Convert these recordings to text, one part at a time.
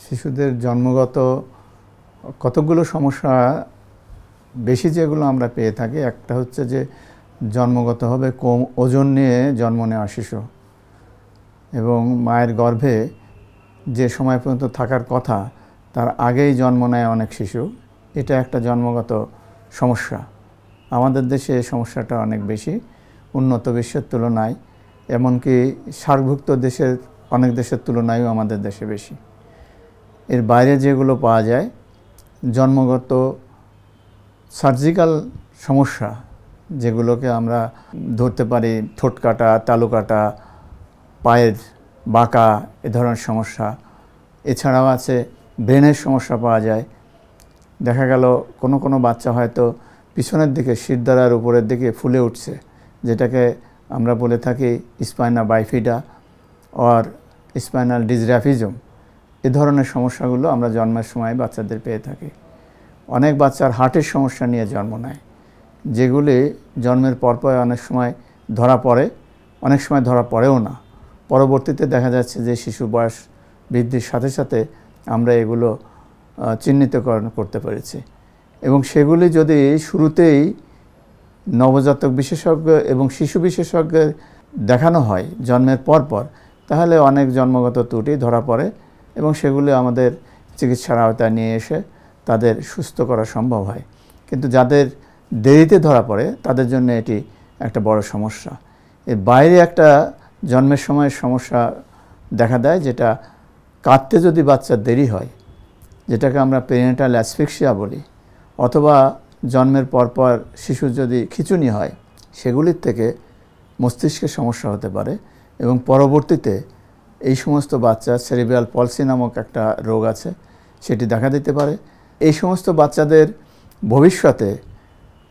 শিশুদের জন্মগত কতগুলো সমস্যা বেশি যেগুলো আমরা পেয়ে থাকি, একটা হচ্ছে যে জন্মগতভাবে কম ওজন নিয়ে জন্ম নেওয়া শিশু এবং মায়ের গর্ভে যে সময় পর্যন্ত থাকার কথা তার আগেই জন্ম নেয় অনেক শিশু। এটা একটা জন্মগত সমস্যা। আমাদের দেশে এই সমস্যাটা অনেক বেশি উন্নত বিশ্বের তুলনায়, এমনকি সার্কভুক্ত দেশের অনেক দেশের তুলনায়ও আমাদের দেশে বেশি। এর বাইরে যেগুলো পাওয়া যায় জন্মগত সার্জিক্যাল সমস্যা, যেগুলোকে আমরা ধরতে পারি ঠোঁট কাটা, তালু কাটা, পায়ের বাঁকা, এ ধরনের সমস্যা। এছাড়াও আছে ব্রেনের সমস্যা পাওয়া যায়। দেখা গেল কোনো বাচ্চা হয়তো পিছনের দিকে শিরদাঁড়ার উপরের দিকে ফুলে উঠছে, যেটাকে আমরা বলে থাকি স্পাইনা বাইফিডা অর স্পাইনাল ডিজরাফিজম। এ ধরনের সমস্যাগুলো আমরা জন্মের সময় বাচ্চাদের পেয়ে থাকি। অনেক বাচ্চার হার্টের সমস্যা নিয়ে জন্ম নেয়, যেগুলি জন্মের পরপর অনেক সময় ধরা পড়ে, অনেক সময় ধরা পড়েও না। পরবর্তীতে দেখা যাচ্ছে যে শিশু বয়স বৃদ্ধির সাথে সাথে আমরা এগুলো চিহ্নিতকরণ করতে পেরেছি, এবং সেগুলি যদি শুরুতেই নবজাতক বিশেষজ্ঞ এবং শিশু বিশেষজ্ঞের দেখানো হয় জন্মের পরপর, তাহলে অনেক জন্মগত ত্রুটি ধরা পড়ে এবং সেগুলি আমাদের চিকিৎসার আওতায় নিয়ে এসে তাদের সুস্থ করা সম্ভব হয়। কিন্তু যাদের দেরিতে ধরা পড়ে তাদের জন্য এটি একটা বড় সমস্যা। এর বাইরে একটা জন্মের সময় সমস্যা দেখা দেয়, যেটা কাঁদতে যদি বাচ্চার দেরি হয়, যেটাকে আমরা পেরিনেটাল অ্যাসফিক্সিয়া বলি, অথবা জন্মের পরপর শিশুর যদি খিঁচুনি হয়, সেগুলির থেকে মস্তিষ্কের সমস্যা হতে পারে এবং পরবর্তীতে এই সমস্ত বাচ্চার সেরিব্রাল পলসি নামক একটা রোগ আছে, সেটি দেখা দিতে পারে। এই সমস্ত বাচ্চাদের ভবিষ্যতে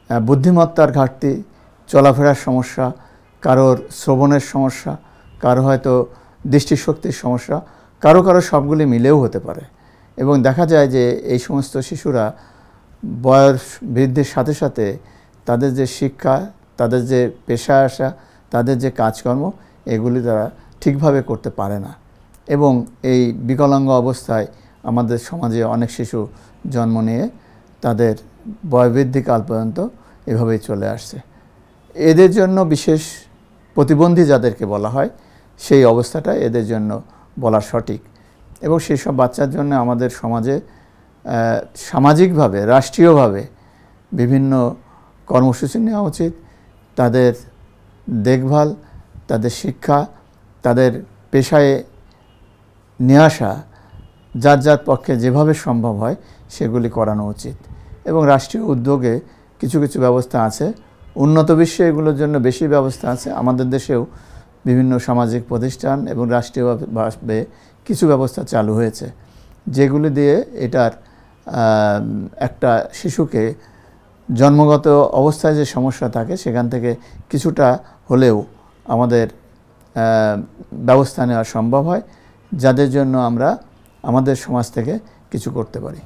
বুদ্ধিমত্তার ঘাটতি, চলাফেরার সমস্যা, কারোর শ্রবণের সমস্যা, কারো হয়তো দৃষ্টিশক্তির সমস্যা, কারো সবগুলি মিলেও হতে পারে। এবং দেখা যায় যে এই সমস্ত শিশুরা বয়স বৃদ্ধির সাথে সাথে তাদের যে শিক্ষা, তাদের যে পেশায় আসা, তাদের যে কাজকর্ম, এগুলি তারা ঠিকভাবে করতে পারে না। এবং এই বিকলাঙ্গ অবস্থায় আমাদের সমাজে অনেক শিশু জন্ম নিয়ে তাদের বয়বৃদ্ধিকাল পর্যন্ত এভাবেই চলে আসছে। এদের জন্য বিশেষ প্রতিবন্ধী যাদেরকে বলা হয়, সেই অবস্থাটা এদের জন্য বলা সঠিক। এবং সেই সব বাচ্চার জন্য আমাদের সমাজে সামাজিকভাবে, রাষ্ট্রীয়ভাবে বিভিন্ন কর্মসূচি নেওয়া উচিত। তাদের দেখভাল, তাদের শিক্ষা, তাদের পেশায় নিয়ে আসা যার যার পক্ষে যেভাবে সম্ভব হয় সেগুলি করানো উচিত। এবং রাষ্ট্রীয় উদ্যোগে কিছু কিছু ব্যবস্থা আছে, উন্নত বিশ্বে এগুলোর জন্য বেশি ব্যবস্থা আছে। আমাদের দেশেও বিভিন্ন সামাজিক প্রতিষ্ঠান এবং রাষ্ট্রীয়ভাবে কিছু ব্যবস্থা চালু হয়েছে, যেগুলি দিয়ে এটার একটা শিশুকে জন্মগত অবস্থায় যে সমস্যা থাকে সেখান থেকে কিছুটা হলেও আমাদের ব্যবস্থা নেওয়া সম্ভব হয়, যাদের জন্য আমরা আমাদের সমাজ থেকে কিছু করতে পারি।